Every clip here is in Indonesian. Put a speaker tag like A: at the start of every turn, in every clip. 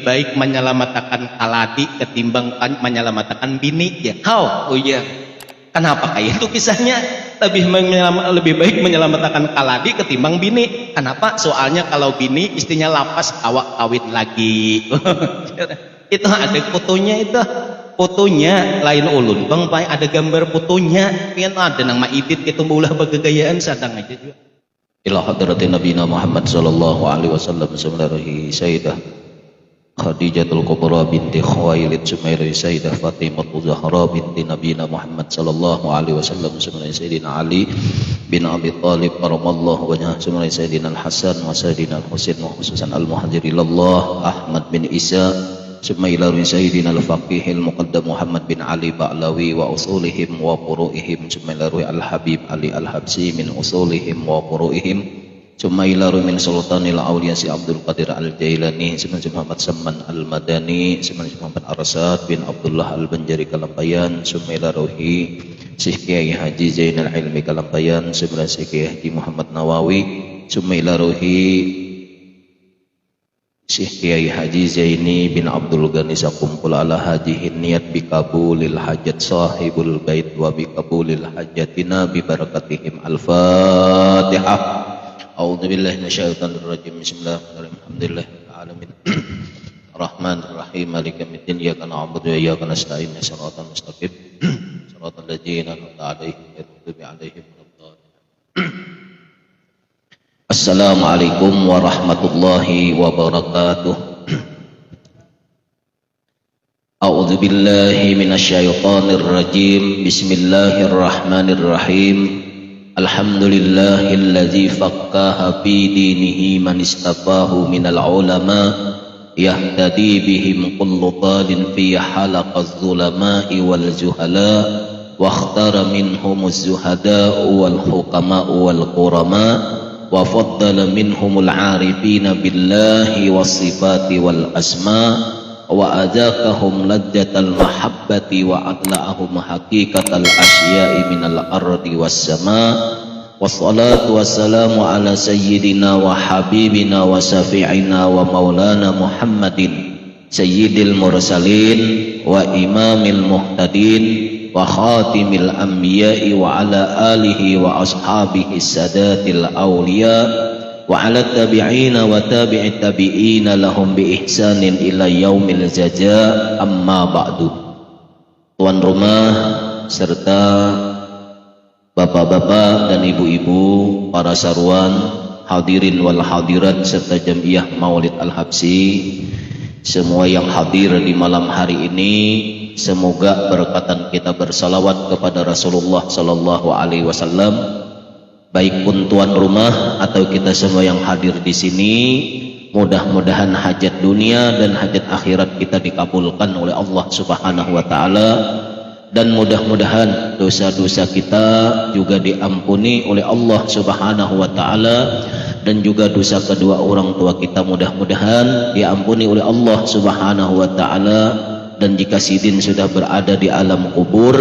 A: baik menyelamatkan kaladi ketimbang menyelamatkan bini ya. Oh iya. Kenapa kayak itu kisahnya? Lebih baik menyelamatkan kaladi ketimbang bini. Kenapa? Soalnya kalau bini istrinya lapas awak kawin lagi. Itu ada fotonya itu. Fotonya lain ulun bang, ada gambar fotonya. Kan ada nang maidit itu ulah bagagayaan sadang aja juga.
B: Ila hadratin Nabi Muhammad sallallahu alaihi wasallam sebenarnya Sayyidah Khadijatul Kubra binti Khuwailid Sumairah Sayyidah Fatimah Zahra binti Nabi Muhammad sallallahu alaihi wasallam sebenarnya Sayyidina Ali bin Abi Thalib karamallahu wajhah sebenarnya Sayyidina Al-Hasan wa Sayyidina Al-Husain wa khususan Al-Muhajirilallah Ahmad bin Isa Sumailawi Sayyidina Al-Faqih Al-Muqaddam Muhammad bin Ali Ba'lawi wa usulihim wa furu'ihim Sumailawi Al-Habib Ali Al-Habsi min usulihim wa furu'ihim Sumailawi min Sultanil Awliya Si Abdul Qadir Al-Jailani Sebenarnya Muhammad Samman Al-Madani Sebenarnya Muhammad Arsad bin Abdullah Al-Banjari Kalampayan Sumailawi Syekh Kiai Haji Zainal Ilmi Kalampayan Sebenarnya Syekh Kiai Haji Muhammad Nawawi Sumailawi Syekh Kiai Haji Zaini bin Abdul Ghani Sakumpul ala hajihin niat bikabulil hajat sahibul bait wa bikabulil hajatina bibarakatihim. Al-Fatihah. A'udzubillahi minasyaitonir rajim. Bismillahirrahmanirrahim. Alhamdulillahil alamin. Arrahmanir rahim. Maliki yaumiddin. Iyyaka na'budu wa iyyaka nasta'in. Shiratal mustaqim. Shiratal ladzina an'amta 'alaihim ghairil maghdubi 'alaihim waladdallin. Assalamualaikum warahmatullahi wabarakatuh. A'udzu billahi minasyaitonir rajim. Bismillahirrahmanirrahim. Alhamdulillahilladzi faqaha fi dinihi man istafahu minal ulama yahtadi bihim kullu talin fi halaqaz zulama'i wal juhala wa ikhtara minhumuz zuhada wal hukama wal qurama wa faddala minhumul arifina billahi was sifati wal asma wa adakahum ladzatal mahabbati wa atla'ahum haqiqatal asya'i minal ardi was sama wassalatu wassalamu ala sayyidina wa habibina wa safi'ina wa maulana Muhammadin sayyidil mursalin wa imamil muhtadin wa khatimil anbiya'i wa ala alihi wa ashabihi sadatil awliya wa ala tabi'ina wa tabi'it tabi'ina lahum bi ihsanin ila yaumil jaza amma ba'du. Tuan rumah serta bapak-bapak dan ibu-ibu, para sarwan, hadirin wal hadirat serta jamiah Maulid Al-Habsi, semua yang hadir di malam hari ini, semoga berkatan kita bersalawat kepada Rasulullah sallallahu alaihi wasallam, baik pun tuan rumah atau kita semua yang hadir di sini, mudah-mudahan hajat dunia dan hajat akhirat kita dikabulkan oleh Allah Subhanahu wa taala, dan mudah-mudahan dosa-dosa kita juga diampuni oleh Allah Subhanahu wa taala, dan juga dosa kedua orang tua kita mudah-mudahan diampuni oleh Allah Subhanahu wa taala. Dan jika sidin sudah berada di alam kubur,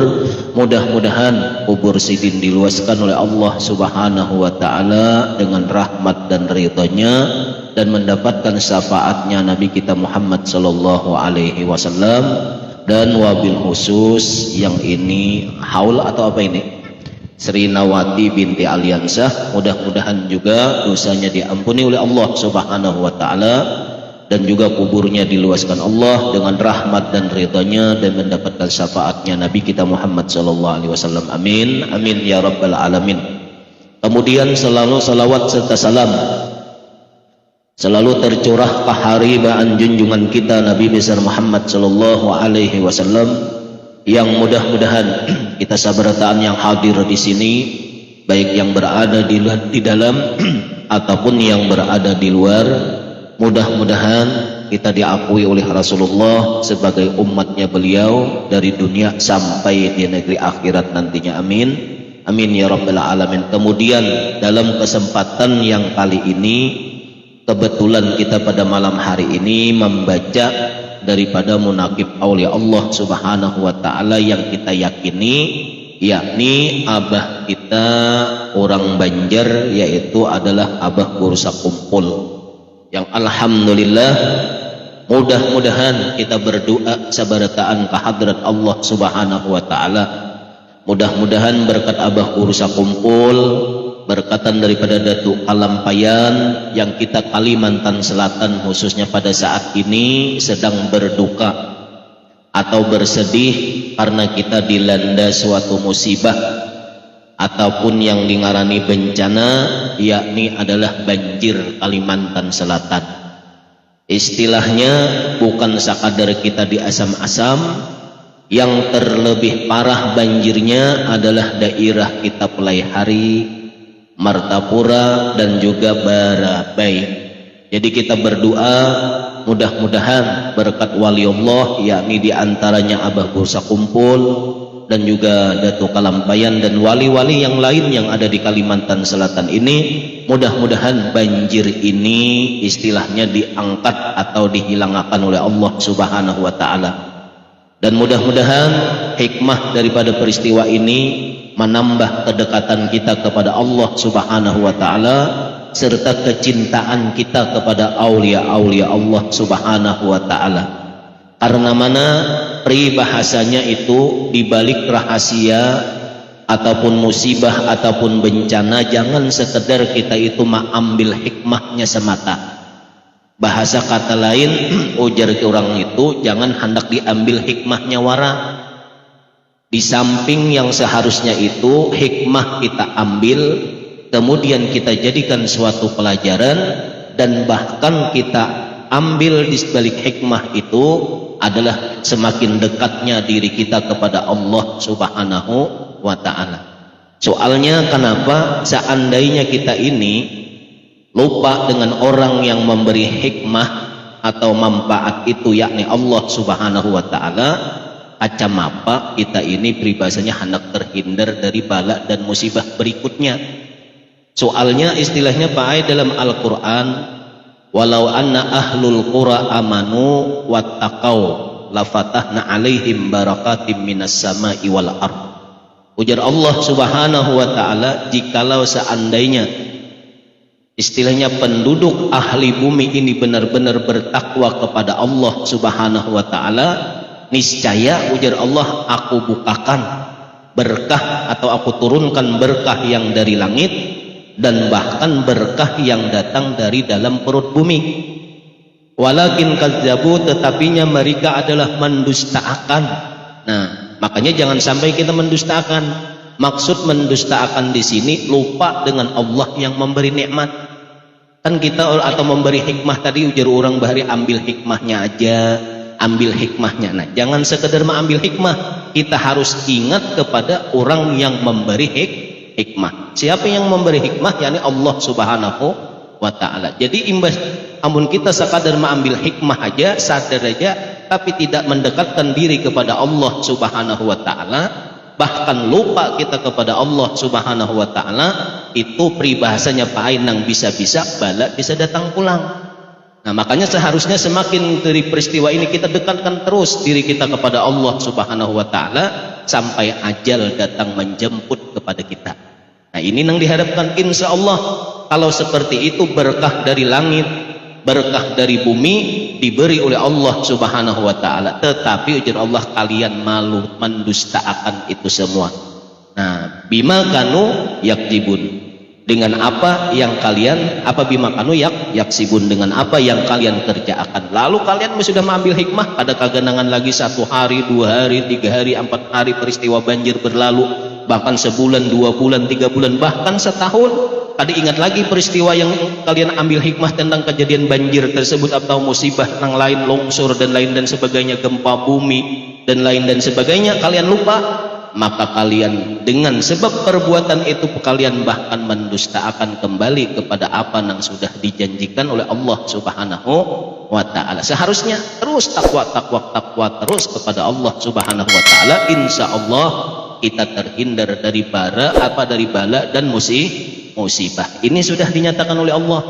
B: mudah-mudahan kubur sidin diluaskan oleh Allah Subhanahu wa taala dengan rahmat dan ridhonya, dan mendapatkan syafaatnya Nabi kita Muhammad sallallahu alaihi wasallam. Dan wabil khusus yang ini haul atau apa ini, Sri Nawati binti Aliansah, mudah-mudahan juga dosanya diampuni oleh Allah Subhanahu wa taala, dan juga kuburnya diluaskan Allah dengan rahmat dan ridhonya, dan mendapatkan syafaatnya Nabi kita Muhammad sallallahu alaihi wasallam. Amin amin ya rabbal alamin. Kemudian selalu salawat serta salam selalu tercurah keharibaan junjungan kita Nabi besar Muhammad sallallahu alaihi wasallam, yang mudah-mudahan kita sabarataan yang hadir di sini, baik yang berada di dalam ataupun yang berada di luar, mudah-mudahan kita diakui oleh Rasulullah sebagai umatnya beliau dari dunia sampai di negeri akhirat nantinya. Amin amin ya rabbal alamin. Kemudian dalam kesempatan yang kali ini, kebetulan kita pada malam hari ini membaca daripada munaqib aulia Allah Subhanahu wa taala yang kita yakini, yakni abah kita orang Banjar, yaitu adalah Abah Bursa Kumpul, yang alhamdulillah Mudah-mudahan kita berdoa sabarataan ke hadrat Allah Subhanahu wa taala. Mudah-mudahan berkat Abah Ursa kumpul, berkatan daripada Datuk Kalampayan yang kita Kalimantan Selatan khususnya pada saat ini sedang berduka atau bersedih karena kita dilanda suatu musibah ataupun yang dingarani bencana, yakni adalah banjir Kalimantan Selatan. Istilahnya bukan sekadar kita di asam-asam, yang terlebih parah banjirnya adalah daerah kita Pelaihari, Martapura dan juga Barabai. Jadi kita berdoa mudah-mudahan berkat wali Allah, yakni diantaranya Abah Bursa Kumpul dan juga Datuk Kalampayan dan wali-wali yang lain yang ada di Kalimantan Selatan ini, mudah-mudahan banjir ini istilahnya diangkat atau dihilangkan oleh Allah Subhanahu wa taala. Dan mudah-mudahan hikmah daripada peristiwa ini menambah kedekatan kita kepada Allah Subhanahu wa taala serta kecintaan kita kepada aulia-aulia Allah Subhanahu wa taala. Karena mana peribahasanya itu dibalik rahasia ataupun musibah ataupun bencana, jangan sekedar kita itu mengambil hikmahnya semata. Bahasa kata lain, ujar ke orang itu, jangan hendak diambil hikmahnya wara. Di samping yang seharusnya itu hikmah kita ambil, kemudian kita jadikan suatu pelajaran, dan bahkan kita ambil di balik hikmah itu adalah semakin dekatnya diri kita kepada Allah Subhanahu wa ta'ala. Soalnya kenapa seandainya kita ini lupa dengan orang yang memberi hikmah atau manfaat itu, yakni Allah Subhanahu wa ta'ala, acam apa kita ini peribahasanya hendak terhindar dari bala dan musibah berikutnya. Soalnya istilahnya Pak dalam Al-Quran, walau anna ahlul qura amanu wattaqau lafatahna alaihim barakatim minas sama'i wal ard. Ujar Allah Subhanahu wa ta'ala, jikalau seandainya istilahnya penduduk ahli bumi ini benar-benar bertakwa kepada Allah Subhanahu wa ta'ala, niscaya ujar Allah, aku bukakan berkah atau aku turunkan berkah yang dari langit dan bahkan berkah yang datang dari dalam perut bumi. Walakin kadzabu, tetapinya mereka adalah mendustakan. Nah, makanya jangan sampai kita mendustakan. Maksud mendustakan di sini lupa dengan Allah yang memberi nikmat. Kan kita atau memberi hikmah tadi ujar orang bahari ambil hikmahnya aja, ambil hikmahnya. Nah, jangan sekedar mengambil hikmah, kita harus ingat kepada orang yang memberi hikmah. Siapa yang memberi hikmah? yakni Allah Subhanahu wa ta'ala. Jadi imbas amun kita sekadar mengambil hikmah aja, sadar aja, tapi tidak mendekatkan diri kepada Allah Subhanahu wa ta'ala, bahkan lupa kita kepada Allah Subhanahu wa ta'ala, itu peribahasanya Pak Ainang bisa-bisa bala bisa datang pulang. Nah, makanya seharusnya semakin dari peristiwa ini kita dekatkan terus diri kita kepada Allah Subhanahu wa ta'ala sampai ajal datang menjemput kepada kita. Nah, ini yang diharapkan insya Allah. Kalau seperti itu berkah dari langit, berkah dari bumi diberi oleh Allah Subhanahu wa ta'ala, tetapi ujar Allah kalian malu mendustakan itu semua. Nah, bima kanu yakjibun, dengan apa yang kalian bima kanu yaksibun, dengan apa yang kalian kerjakan. Lalu kalian sudah mengambil hikmah, ada kaganangan lagi 1 hari, 2 hari, 3 hari, 4 hari peristiwa banjir berlalu, bahkan sebulan, 2 bulan, 3 bulan, bahkan setahun. Tadi ingat lagi peristiwa yang kalian ambil hikmah tentang kejadian banjir tersebut atau musibah yang lain, longsor dan lain dan sebagainya, gempa bumi dan lain dan sebagainya, kalian lupa. Maka kalian dengan sebab perbuatan itu kalian bahkan mendustakan kembali kepada apa yang sudah dijanjikan oleh Allah Subhanahu wa ta'ala. Seharusnya terus takwa terus kepada Allah Subhanahu wa ta'ala, insya Allah kita terhindar dari bala dan musibah. Ini sudah dinyatakan oleh Allah.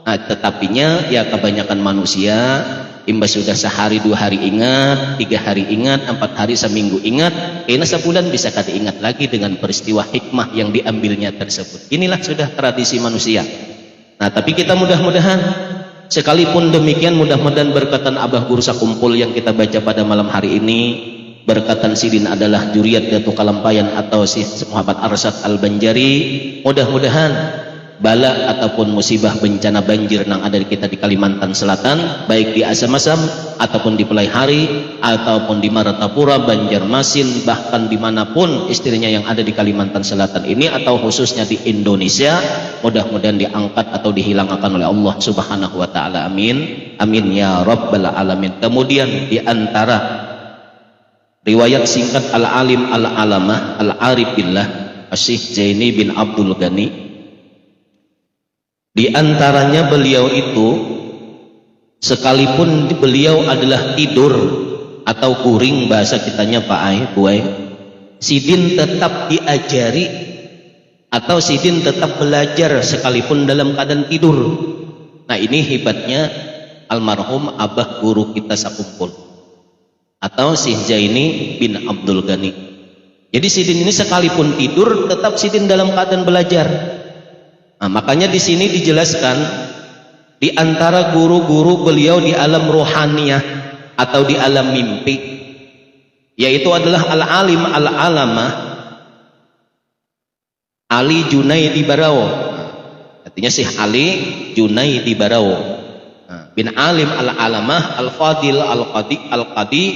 B: Nah, tetapinya ya kebanyakan manusia imbas sudah sehari 2 hari ingat, 3 hari ingat, 4 hari seminggu ingat, kayaknya sebulan bisa kada ingat lagi dengan peristiwa hikmah yang diambilnya tersebut. Inilah sudah tradisi manusia. Nah, tapi kita mudah-mudahan
A: Sekalipun demikian, mudah-mudahan berkatan Abah Guru Sakumpul yang kita baca pada malam hari ini, berkatan Sidin adalah Juriyat Datuk Kalampayan atau si Muhammad Arsad Al-Banjari, mudah-mudahan bala ataupun musibah bencana banjir yang ada di kita di Kalimantan Selatan, baik di Asam-Asam ataupun di Pelaihari ataupun di Martapura, Banjarmasin, bahkan dimanapun istrinya yang ada di Kalimantan Selatan ini atau khususnya di Indonesia, mudah-mudahan diangkat atau dihilangkan oleh Allah Subhanahu wa Ta'ala. Amin, amin ya Rabbal Alamin. Kemudian di antara riwayat singkat Al-Alim Al-Alamah Al-Arif Billah Syekh Zaini bin Abdul Ghani, di antaranya beliau itu sekalipun beliau adalah tidur atau kuring bahasa kitanya Pak Ai, Buai, Sidin tetap diajari atau Sidin tetap belajar sekalipun dalam keadaan tidur. Nah, ini hebatnya almarhum Abah Guru kita Sakumpul atau Syekh Zaini bin Abdul Ghani. Jadi Sidin ini sekalipun tidur tetap Sidin dalam keadaan belajar. Nah, makanya di sini dijelaskan di antara guru-guru beliau di alam rohaniyah atau di alam mimpi, yaitu adalah Al-Alim Al-Alamah Ali Junaidi Barao. Artinya Syekh Ali Junaidi Barao bin Alim Al-Alamah Al-Fadil Al-Qadi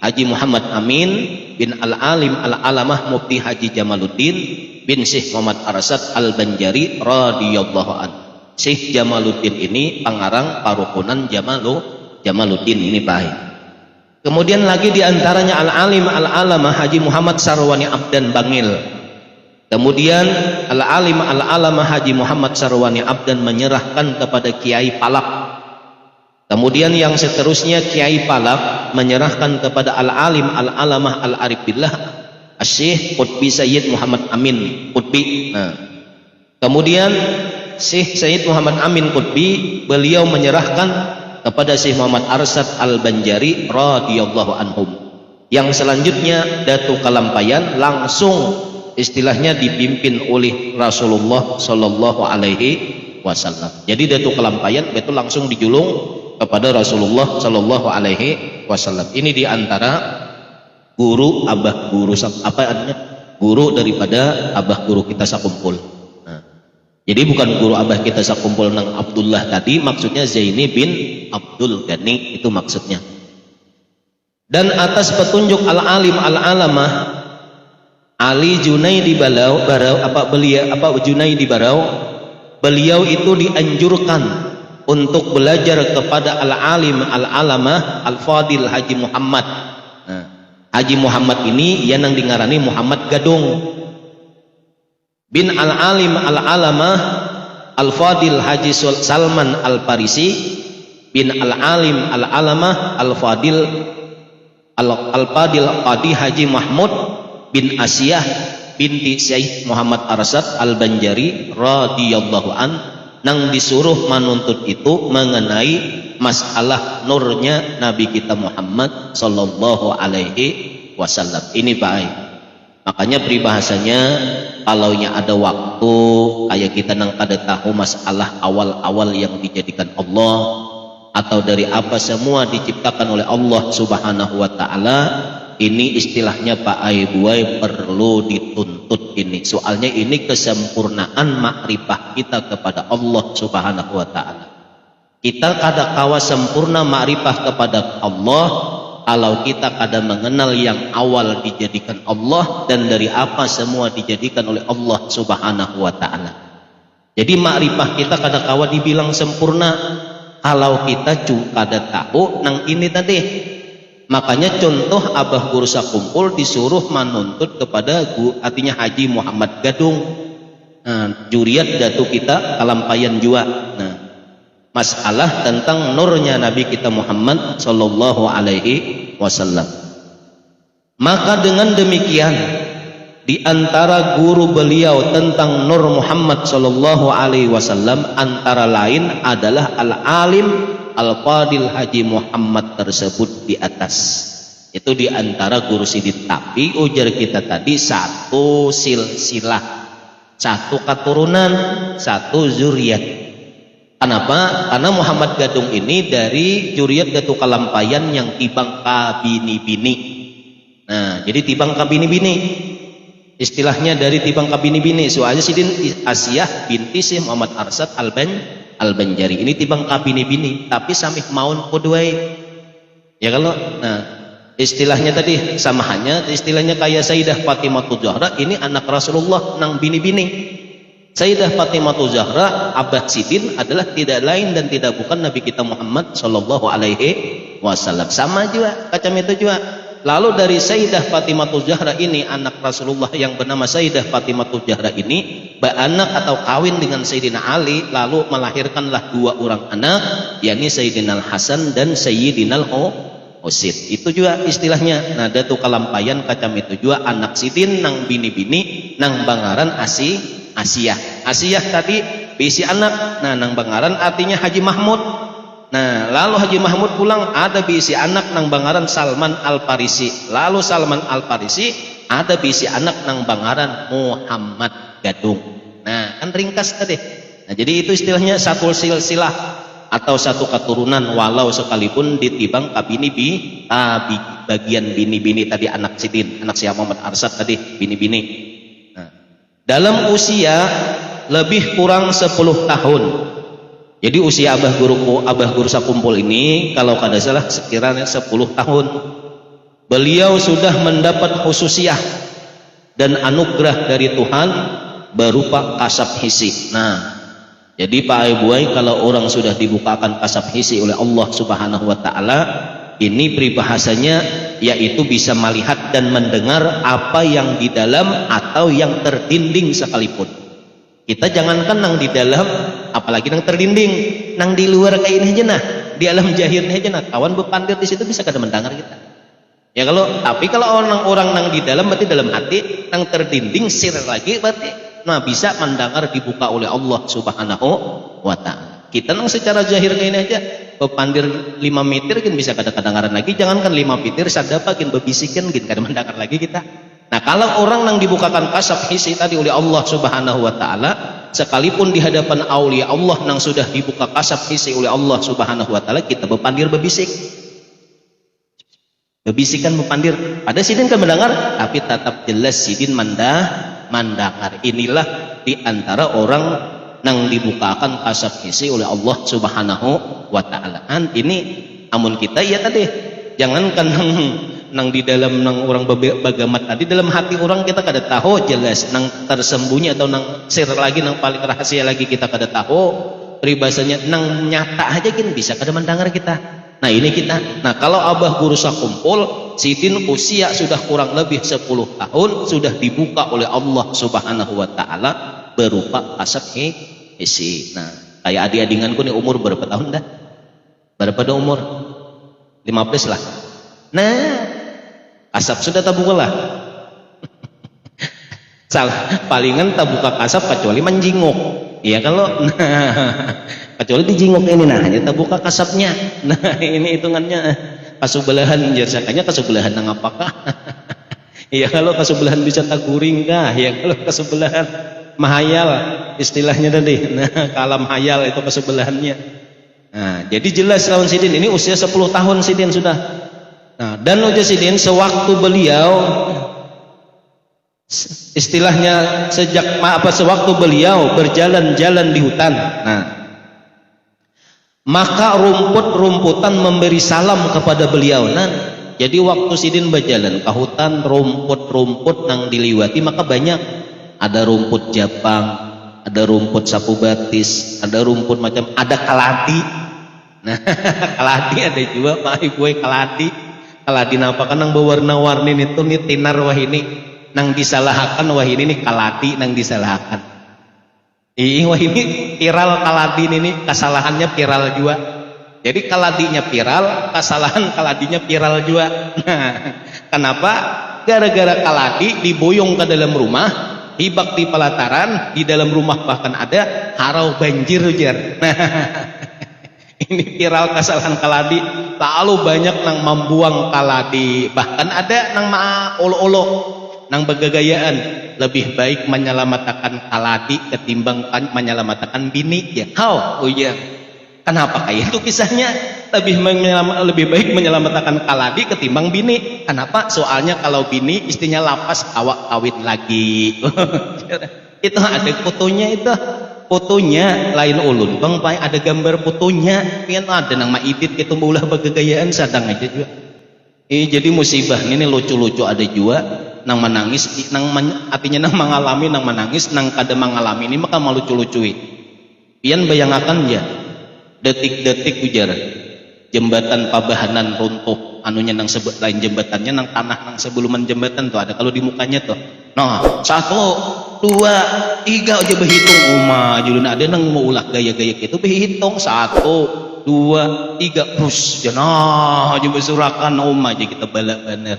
A: Haji Muhammad Amin bin Al-Alim Al-Alamah Mufti Haji Jamaluddin bin Syekh Muhammad Arsad Al-Banjari radhiyallahu anhu. Syekh Jamaluddin ini pengarang parukunan Jamaluddin ini baik. Kemudian lagi diantaranya Al-Alim Al-Alamah Haji Muhammad Sarwani Abdan Bangil. Kemudian Al-Alim Al-Alamah Haji Muhammad Sarwani Abdan menyerahkan kepada Kiai Palak. Kemudian yang seterusnya Kiai Palak menyerahkan kepada Al-Alim Al-Alamah Al-Arif Billah Syekh Qutbi Sayyid Muhammad Amin Qutbi. Nah, kemudian Syekh Sayyid Muhammad Amin Qutbi beliau menyerahkan kepada Syekh Muhammad Arsad Al-Banjari radhiyallahu anhum. Yang selanjutnya Datuk Kalampayan langsung istilahnya dipimpin oleh Rasulullah Shallallahu Alaihi Wasallam. Jadi Datuk Kalampayan itu langsung dijulung kepada Rasulullah Shallallahu Alaihi Wasallam. Ini diantara guru Abah Guru apa artinya guru daripada Abah Guru kita Sakumpul. Nah, jadi bukan guru Abah kita Sakumpul nang Abdullah tadi, maksudnya Zaini bin Abdul Ghani itu maksudnya. Dan atas petunjuk Al-Alim Al-Alamah Ali Junaidi Barau Junaidi Barau, beliau itu dianjurkan untuk belajar kepada Al-Alim Al-Alamah Al-Fadil Haji Muhammad. Nah, Haji Muhammad ini yang dingarani Muhammad Gadung bin Al-Alim Al-Alamah Al-Fadil Haji Salman Al-Parisi bin Al-Alim Al-Alamah Al-Fadil Al-Fadil Qadi Haji Mahmud bin Asiyah binti Syekh Muhammad Arsad Al-Banjari radhiyallahu an, nang disuruh menuntut itu mengenai masalah nurnya Nabi kita Muhammad sallallahu alaihi wasallam. Ini baik. Makanya peribahasanya kalaunya ada waktu kayak kita nang kada tahu masalah awal-awal yang dijadikan Allah atau dari apa semua diciptakan oleh Allah Subhanahu wa taala, ini istilahnya Pak Aibuai perlu dituntut ini. Soalnya ini kesempurnaan makrifah kita kepada Allah Subhanahu wa taala. Kita kada kawa sempurna makrifah kepada Allah kalau kita kada mengenal yang awal dijadikan Allah dan dari apa semua dijadikan oleh Allah Subhanahu wa taala. Jadi makrifah kita kada kawa dibilang sempurna kalau kita kada tahu nang ini tadi. Makanya contoh Abah Guru Sakumpul disuruh menuntut kepada artinya Haji Muhammad Gadung, juriat Datuk kita Kalampayan jua. Nah, masalah tentang nurnya Nabi kita Muhammad sallallahu alaihi wasallam. Maka dengan demikian di antara guru beliau tentang nur Muhammad sallallahu alaihi wasallam antara lain adalah Al-Alim Al-Fadil Haji Muhammad tersebut di atas. Itu di antara guru sidit. Tapi ujar kita tadi satu silsilah, satu keturunan, satu zuriat. Kenapa? Karena Muhammad Gadung ini dari juriat Gatu Kalampayan yang tibang ka bini-bini. Nah, jadi tibang ka bini-bini. Istilahnya dari tibang ka bini-bini. Soalnya sidin Asiyah binti si Muhammad Arsad Al-Banjari. Ini tibang ka bini-bini, tapi samih maun poduai. Ya kalau nah istilahnya tadi samahannya, istilahnya kayak Sayyidah Fatimah Zahra ini anak Rasulullah nang bini-bini. Sayyidah Fatimah Zahra Abah Sidin adalah tidak lain dan tidak bukan Nabi kita Muhammad Sallallahu Alaihi Wasallam. Sama juga kacam itu juga. Lalu dari Sayyidah Fatimah Zahra ini anak Rasulullah yang bernama Sayyidah Fatimah Zahra ini beranak atau kawin dengan Sayyidina Ali, lalu melahirkanlah dua orang anak, yakni Sayyidina Al-Hasan dan Sayyidina Al-Husain. Itu juga istilahnya. Nah, Datu Kalampayan kacam itu juga anak Sidin nang bini-bini nang bangaran Asiyah tadi bisi anak. Nah, nang bangaran artinya Haji Mahmud. Nah, lalu Haji Mahmud pulang ada bisi anak nang bangaran Salman Al-Farisi. Lalu Salman Al-Farisi ada bisi anak nang bangaran Muhammad Gadung. Nah, kan ringkas tadi. Nah, jadi itu istilahnya satu silsilah atau satu keturunan, walau sekalipun ditibang bagian bini-bini tadi anak Sidin, anak Syekh Muhammad Arsad tadi bini-bini. Dalam usia lebih kurang 10 tahun. Jadi usia Abah Guru Sakumpul ini kalau kada salah sekiranya 10 tahun. Beliau sudah mendapat khususiyah dan anugerah dari Tuhan berupa kasab hisi. Nah, jadi Pak Ibuai kalau orang sudah dibukakan kasab hisi oleh Allah Subhanahu wa taala, ini peribahasanya yaitu bisa melihat dan mendengar apa yang di dalam atau yang terdinding sekalipun. Kita jangankan nang di dalam, apalagi nang terdinding, nang di luar kayak ini aja nah, di alam jahirnya aja nah, kawan bepandir di situ bisa kada mendengar kita. Ya tapi kalau orang nang di dalam berarti dalam hati, nang terdinding sir lagi berarti nah bisa mendengar dibuka oleh Allah Subhanahu wa taala. Kita nang secara zahir kayak ini aja pepandir 5 meter kan bisa kadang-kadang lagi, jangankan 5 meter sadapa kan bebisikan kan kadang mendengar lagi kita. Nah, kalau orang nang dibukakan kasab hisi tadi oleh Allah Subhanahu wa taala, sekalipun di hadapan aulia Allah nang sudah dibuka kasab hisi oleh Allah Subhanahu wa taala, kita bepandir bebisik. Bebisikan bepandir. Ada sidin kan mendengar, tapi tetap jelas sidin mendengar. Inilah di antara orang nang dibukakan kasab hisi oleh Allah Subhanahu wa taala. Ini amun kita ya tadi jangankan nang di dalam nang orang bagamat tadi, dalam hati orang kita kada tahu jelas, nang tersembunyi atau nang sir lagi, nang paling rahasia lagi kita kada tahu. Peribahasanya nang nyata aja kan bisa kada mendengar kita. Nah, ini kita. Nah, kalau Abah Guru Sakumpul sidin usia sudah kurang lebih 10 tahun sudah dibuka oleh Allah Subhanahu wa taala berupa kasab hisi. Nah, kayak adik-adinganku nih umur berapa tahun dah? Berapa dah umur? 15 lah. Nah, kasab sudah terbuka lah. Salah, palingan terbuka kasab kecuali menjinguk. Iya kalau kecuali dijinguk ini nah hanya terbuka kasabnya. Nah, ini hitungannya kasubelahan jasakanya kasubelahan nang apakah? Iya kalau kasubelahan bisa taguring kah? Ya kalau kasubelahan mahayal istilahnya tadi. Nah, kalam hayal itu kesebelahannya. Nah, jadi jelas lawan sidin ini usia 10 tahun sidin sudah. Nah, dan usia sidin sewaktu beliau istilahnya sewaktu beliau berjalan-jalan di hutan. Nah, maka rumput-rumputan memberi salam kepada beliau. Nah, jadi waktu sidin berjalan ke hutan, rumput-rumput nang diliwati maka banyak. Ada rumput Japang, ada rumput sapu batis, ada rumput macam, ada kaladi. Nah, kaladi ada juga Pak Ibu, kaladi. Kaladi napa kan nang berwarna-warni itu nih tinar wah ini nang disalahkan, wah ini nih kaladi nang disalahkan. Wah ini viral kaladi ini kesalahannya viral juga. Jadi kaladinya viral, kesalahan kaladinya viral juga. Nah, kenapa? Gara-gara kaladi diboyong ke dalam rumah, hibak di pelataran, di dalam rumah bahkan ada harau banjir ujar. Nah, ini viral kesalahan kaladi. Lalu banyak nang membuang kaladi, bahkan ada nang olo-olo nang begagayaan lebih baik menyelamatkan kaladi ketimbang menyelamatkan bini ya. How? Oh iya. Kenapa kayak itu kisahnya? Lebih baik menyelamatkan kaladi ketimbang bini. Kenapa? Soalnya kalau bini istrinya lapas awak kawin lagi. Itu ada fotonya itu. Fotonya lain ulun bang, ada gambar fotonya. Kan ada nang maidit itu ulah bagagayaan sadang aja juga. Jadi musibah ini lucu-lucu ada juga nang menangis, artinya nang mengalami, nang menangis, nang kada mengalami ini maka malu lucu-lucui. Pian bayangakan ya, detik-detik ujar jembatan Pabahanan runtuh, anunya nang sebut lain jembatannya nang tanah nang sebuluman jembatan tuh ada kalau di mukanya tuh. Nah, 1, 2, 3 aja berhitung uma julun ada nang mau ulah gaya-gaya gitu berhitung 1, 2, 3 pus janah aja bersurakan uma aja kita balak bener.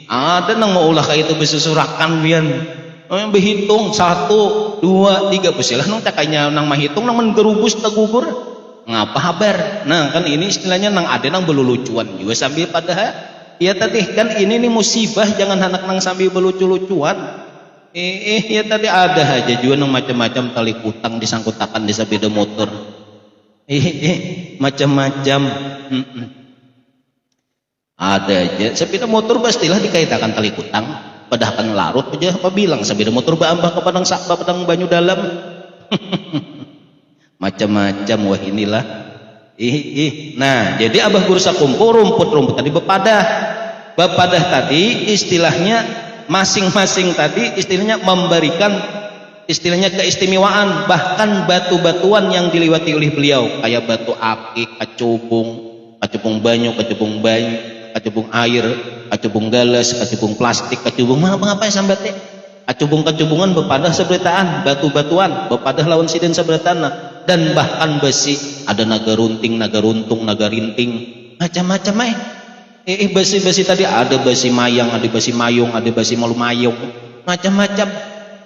A: Ada nang mau ulah kayak itu bersurakan bian berhitung 1, 2, 3 pusilah nang cakainya nang mahitung nang menggerubus tegugur ngapa habar. Nah kan ini istilahnya nang ada nang belulucuan juga sambil padahal ya tadi kan ini nih musibah jangan anak nang sambil belucu-lucuan. Ya tadi ada aja juga nang macam-macam tali kutang disangkutakan di sepeda motor. Macam-macam. Ada aja sepeda motor pastilah dikaitakan tali kutang. Padahal kan larut aja apa bilang sepeda motor baambah ke padang sakba padang banyu dalam. Macam-macam wah inilah. Nah jadi abah berusaha kumpul rumput tadi bepadah tadi istilahnya masing-masing tadi istilahnya memberikan istilahnya keistimewaan, bahkan batu-batuan yang dilewati oleh beliau kayak batu akik, kacubung banyu, kacubung air, kacubung galas, kacubung plastik, kacubung apa yang sampai teh kacubung-kacubungan bepadah seberitaan, batu-batuan bepadah lawan sidin seberitaan dan bahkan besi ada naga runting, naga runtung, naga rinting macam-macam besi-besi tadi ada besi mayang, ada besi mayung, ada besi malu mayung macam-macam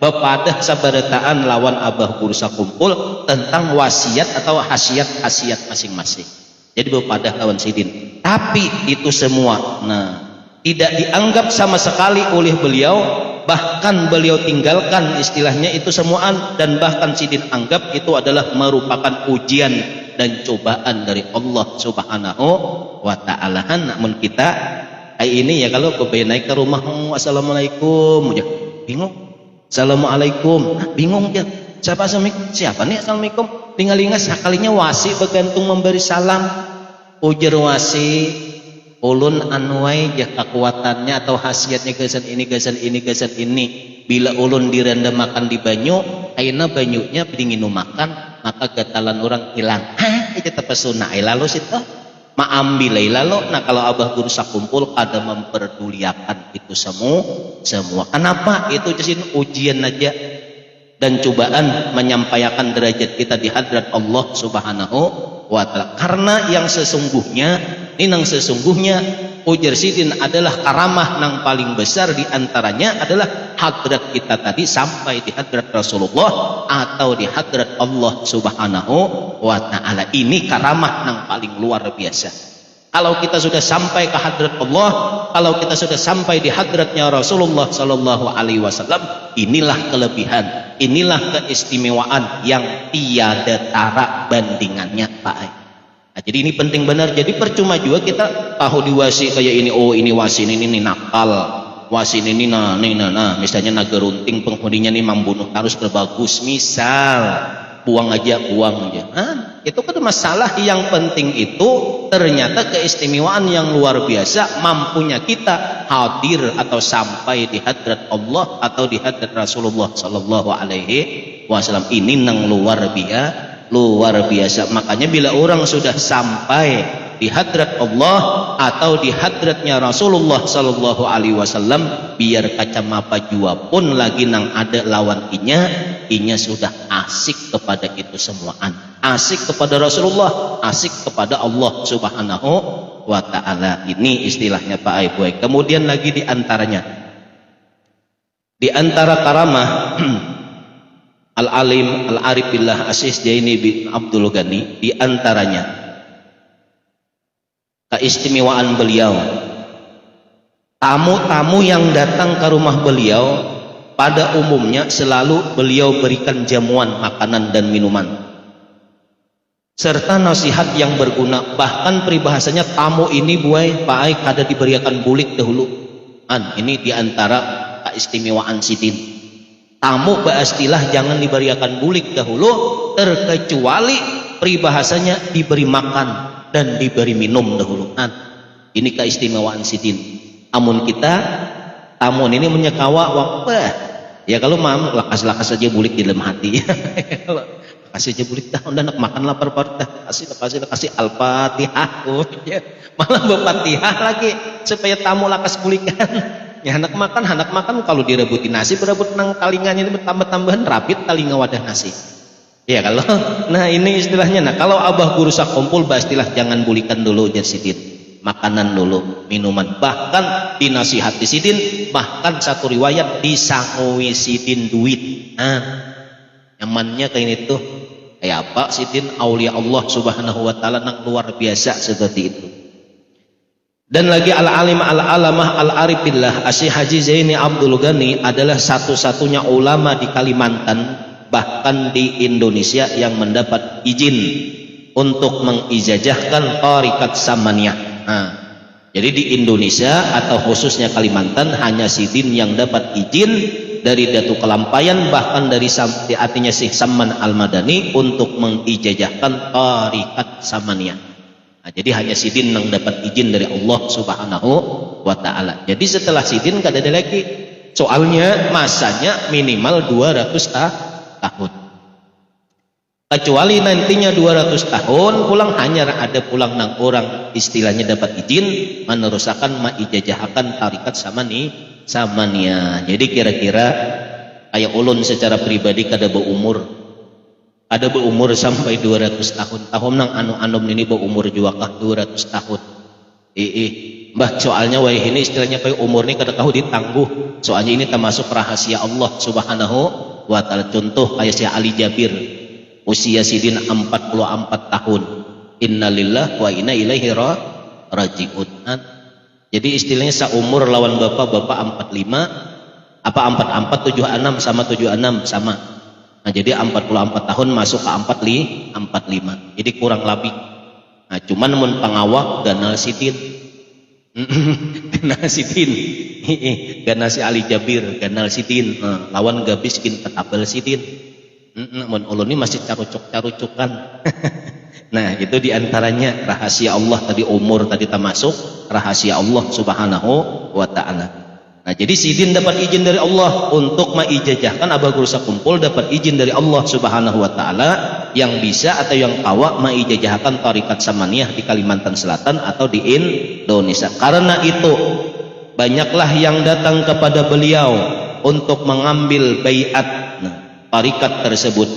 A: bepadah sabarataan lawan abah berusaha kumpul tentang wasiat atau hasiat masing-masing. Jadi bepadah lawan sidin. Tapi itu semua tidak dianggap sama sekali oleh beliau, bahkan beliau tinggalkan istilahnya itu semuaan dan bahkan sidin anggap itu adalah merupakan ujian dan cobaan dari Allah Subhanahu wa ta'ala. Namun kita ini ya kalau naik ke rumah assalamualaikum bingung. Assalamualaikum bingung ya siapa nih assalamualaikum tinggal-tinggal sekalinya wasi bergantung memberi salam ujar wasi ulun anuai ya kekuatannya atau khasiatnya gasan ini bila ulun direndam makan di banyu aina banyunya dingin makan maka gatalan orang hilang itu terpesona lalu situ maambil lalu. Nah kalau abah berusaha kumpul kada memperduliakan itu semua kenapa itu jadi ujian aja dan cobaan menyampaikan derajat kita di hadrat Allah Subhanahu wa ta'ala. Karena yang sesungguhnya ujar sidin adalah karamah yang paling besar diantaranya adalah hadrat kita tadi sampai di hadrat Rasulullah atau di hadrat Allah Subhanahu wa ta'ala. Ini karamah yang paling luar biasa. Kalau kita sudah sampai ke hadrat Allah, kalau kita sudah sampai di hadratnya Rasulullah sallallahu alaihi wasallam, inilah kelebihan, inilah keistimewaan yang tiada tara bandingannya, Pak. Nah, jadi ini penting benar. Jadi percuma juga kita tahu diwasi kayak ini, oh ini wasin ini nakal, wasin ini nah misalnya naga runting penghuninya nih membunuh harus berbagus, misal buang aja. Itu kan masalah. Yang penting itu ternyata keistimewaan yang luar biasa mampunya kita hadir atau sampai di hadrat Allah atau di hadrat Rasulullah sallallahu alaihi wasallam. Ini nang luar biasa. Makanya bila orang sudah sampai di hadrat Allah atau di hadratnya Rasulullah sallallahu alaihi wasallam, biar kacamata jua pun lagi nang ada lawan inya sudah asik kepada itu semuaan, asik kepada Rasulullah, asik kepada Allah Subhanahu wa ta'ala. Ini istilahnya Pak Aiboy. Kemudian lagi di antara karamah Al-Alim Al-Arif Billah Asis Jaini bin Abdul Ghani, di antaranya keistimewaan beliau tamu-tamu yang datang ke rumah beliau pada umumnya selalu beliau berikan jamuan makanan dan minuman serta nasihat yang berguna. Bahkan peribahasanya tamu ini buai paai kada diberiakan bulik dahulu. Ini diantara keistimewaan sidin. Tamu beristilah jangan diberiakan bulik dahulu, terkecuali peribahasanya diberi makan dan diberi minum dahulu. Ini keistimewaan sidin. Amun kita tamu ini menyekawa wah, ya kalau mam lakas-lakas saja bulik di dalam hati. Kasih aja bulik dah, udah nak makan lapar dah, kasih al-fatihah, malah berfatihah lagi supaya tamu lakas bulikan. Ya anak makan kalau direbuti nasi berebut nang talingannya ini bertambah-tambahan rapit talinga wadah nasi. Ya kalau, nah ini istilahnya. Nah kalau abah guru sakumpul istilah jangan bulikan dulu jar sidin, makanan dulu, minuman. Bahkan dinasihati sidin, bahkan satu riwayat disangui sidin duit. Nyamannya kayak itu kayak apa sidin aulia Allah subhanahu wa ta'ala nang luar biasa seperti itu. Dan lagi al-alim al-alamah al-arifillah Asy Haji Zaini Abdul Ghani adalah satu-satunya ulama di Kalimantan bahkan di Indonesia yang mendapat izin untuk mengijazahkan tarikat Samaniyah. Jadi di Indonesia atau khususnya Kalimantan hanya sidin yang dapat izin dari Datu Kelampayan, bahkan dari artinya Syekh Saman Al-Madani untuk mengijazahkan tarikat Samaniyah. Jadi hanya sidin yang dapat izin dari Allah subhanahu wa ta'ala. Jadi setelah sidin gak ada lagi, soalnya masanya minimal 200 tahun. Kecuali nantinya 200 tahun pulang hanya ada pulang nang orang istilahnya dapat izin menerusakan maijazahakan tarikat Samaniyah. Jadi kira-kira kayak ulun secara pribadi kada berumur sampai 200 tahun. Tahun nang anu-anum ini berumur juga kah 200 tahun. Mbah soalnya wah ini istilahnya kayak umur ini kada tahu ditangguh. Soalnya ini termasuk rahasia Allah subhanahu wa ta'ala. Contoh kayak si Ali Jabir, usia sidin 44 tahun. Innalillah wa inna ilaihi raji'un. Jadi istilahnya seumur lawan bapak 45 apa 44 76 sama 76 sama. Nah jadi 44 tahun masuk ke 45. Jadi kurang lebih. Nah cuman mun pangawak ganal sidin. Ganal sidin. Ganal si Ali Jabir ganal sidin. Lawan gabiskin ketabel sidin. Mun ulun ini masih carucuk-carucukan. Nah itu diantaranya rahasia Allah tadi, umur tadi termasuk rahasia Allah subhanahu wa ta'ala. Nah jadi sidin dapat izin dari Allah untuk maijazahkan abah guru sakumpul, dapat izin dari Allah subhanahu wa ta'ala yang bisa atau yang kawa maijazahkan tarikat Samaniyah di Kalimantan Selatan atau di Indonesia. Karena itu banyaklah yang datang kepada beliau untuk mengambil baiat tarikat tersebut,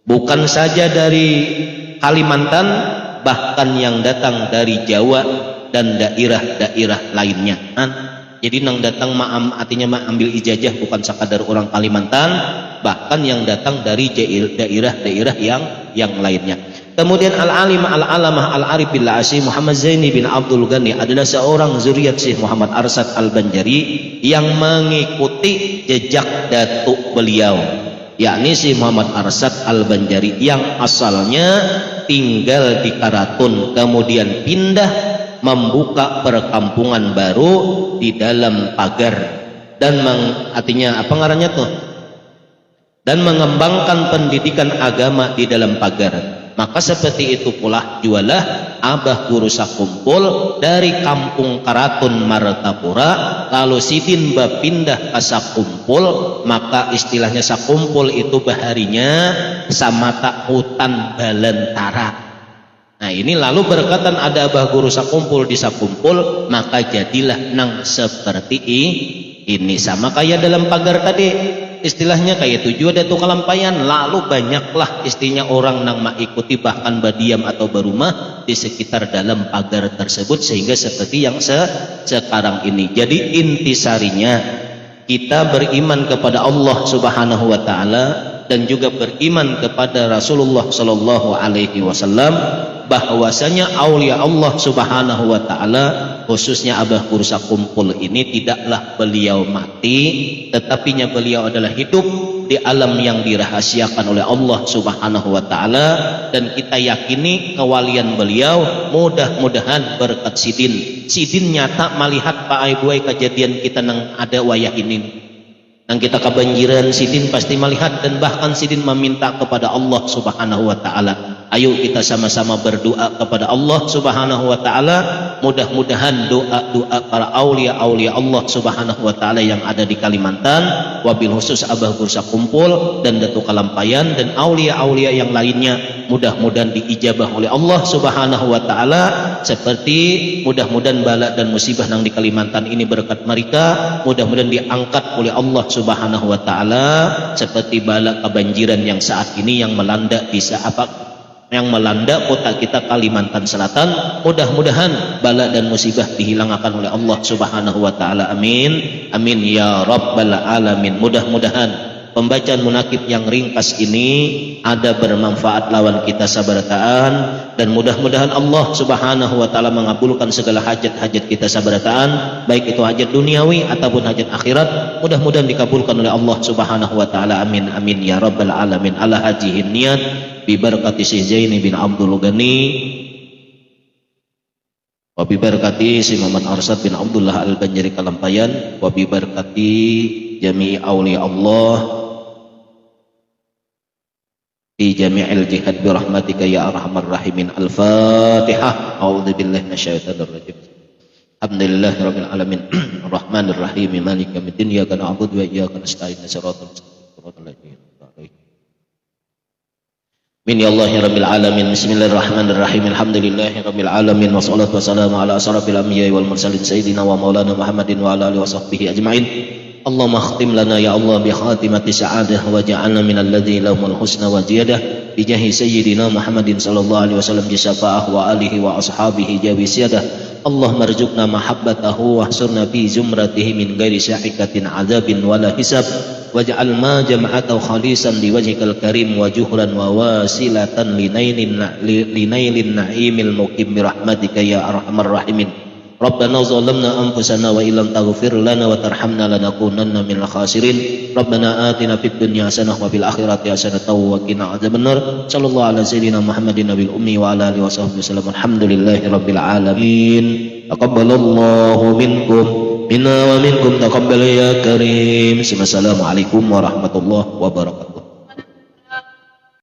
A: bukan saja dari Kalimantan, bahkan yang datang dari Jawa dan daerah-daerah lainnya. Jadi nang datang artinya ambil ijazah bukan sekadar orang Kalimantan, bahkan yang datang dari daerah-daerah yang lainnya. Kemudian al-alim al-alamah al-arif billah Syekh Muhammad Zaini bin Abdul Ghani adalah seorang zuriat Syekh Muhammad Arsad Al-Banjari yang mengikuti jejak datuk beliau, yakni Syekh Muhammad Arsad Al-Banjari yang asalnya tinggal di Karatun, kemudian pindah membuka perkampungan baru di dalam pagar dan artinya apa ngarannya tuh, dan mengembangkan pendidikan agama di dalam pagar. Maka seperti itu pula jualah abah guru sakumpul dari kampung Karatun Martapura, lalu sidin berpindah ke Sakumpul. Maka istilahnya Sakumpul itu baharinya samata hutan balentara. Nah ini lalu berkatan ada abah guru sakumpul di Sakumpul, maka jadilah nang seperti ini. Sama kayak dalam pagar tadi, istilahnya kayak tujuh ada tuh Kelampayan, lalu banyaklah istinya orang nang mengikuti bahkan berdiam atau berumah di sekitar dalam pagar tersebut, sehingga seperti yang sekarang ini. Jadi intisarinya kita beriman kepada Allah subhanahu wa ta'ala dan juga beriman kepada Rasulullah sallallahu alaihi wasallam bahwasanya aulia Allah subhanahu wa ta'ala
B: khususnya Abah Kursa Kumpul ini tidaklah beliau mati, tetapinya beliau adalah hidup di alam yang dirahasiakan oleh Allah Subhanahu wa taala, dan kita yakini kewalian beliau mudah-mudahan berkat sidin nyata melihat Pak Aibuai kejadian kita nang ada wayah ini. Nang kita kebanjiran sidin pasti melihat, dan bahkan sidin meminta kepada Allah Subhanahu wa taala. Ayo kita sama-sama berdoa kepada Allah Subhanahu wa taala, mudah-mudahan doa-doa para aulia-aulia Allah Subhanahu wa taala yang ada di Kalimantan, wabil khusus Abah Kursa Kumpul dan Datuk Kalampayan dan aulia-aulia yang lainnya, mudah-mudahan diijabah oleh Allah Subhanahu wa taala, seperti mudah-mudahan bala dan musibah nang di Kalimantan ini berkat mereka mudah-mudahan diangkat oleh Allah Subhanahu wa taala, seperti bala kebanjiran yang saat ini yang melanda yang melanda kota kita Kalimantan Selatan, mudah-mudahan bala dan musibah dihilangkan oleh Allah Subhanahu wa taala. Amin. Amin ya rabbal alamin. Mudah-mudahan pembacaan munakib yang ringkas ini ada bermanfaat lawan kita sabarataan, dan mudah-mudahan Allah Subhanahu wa taala mengabulkan segala hajat-hajat kita sabarataan, baik itu hajat duniawi ataupun hajat akhirat, mudah-mudahan dikabulkan oleh Allah Subhanahu wa taala. Amin amin ya rabbal alamin. Ala hajihin niat bi barakati Syekh Zaini bin Abdul Ghani wa bi barakati Syekh Muhammad Arsyad bin Abdullah Al-Banjari Kalampayan wa bi barakati jami'i auliya Allah fi jami'il jihad bi rahmatika ya arhamar rahimin. Al-Fatihah. A'udzu billahi minasyaitonir rajim. Alhamdulillahirabbil alamin. Arrahmanir rahim. Maliki yaumiddin. Iyyaka na'budu wa iyyaka nasta'in. Shiratal ladzina min yallahi rabbil alamin. Bismillahirrahmanirrahim. Alhamdulillahi rabbil alamin. Wassalatu wassalamu ala asrafil anbiya'i wal mursalin sayyidina wa maulana Muhammadin wa ala alihi wa sahbihi ajma'in. Allahumma khtim lana ya Allah bi khatimati sa'adah wa ja'alna minal ladzina lahumul husna wa ziyadah bi jahi sayyidina Muhammadin sallallahu alaihi wasallam bi syafa'ah wa alihi wa ashabihi jawi siyadah. Allahumma rzuqna mahabbatahu wa hsurna fi zumratihi min ghairi sya'ikatin azabin wala hisab. Waj'al ma jama'atahu khalisan liwajhikal karim wa juhran wa wasilatan linailin na'imil muqim bi rahmatika ya arhamar rahimin. Rabbana zalamna anfusana wa illam taghfir lana wa tarhamna lanakunanna minal khasirin. Rabbana atina fid dunya hasanah wa fil akhirati hasanah wa qina adzabannar. Sallallahu ala sayyidina Muhammadin nabil ummi wa ala alihi washabbihi wasallam. Alhamdulillahi rabbil alamin. Taqabbalallahu minkum minna wa minkum taqabbal ya karim. Assalamualaikum warahmatullahi wabarakatuh.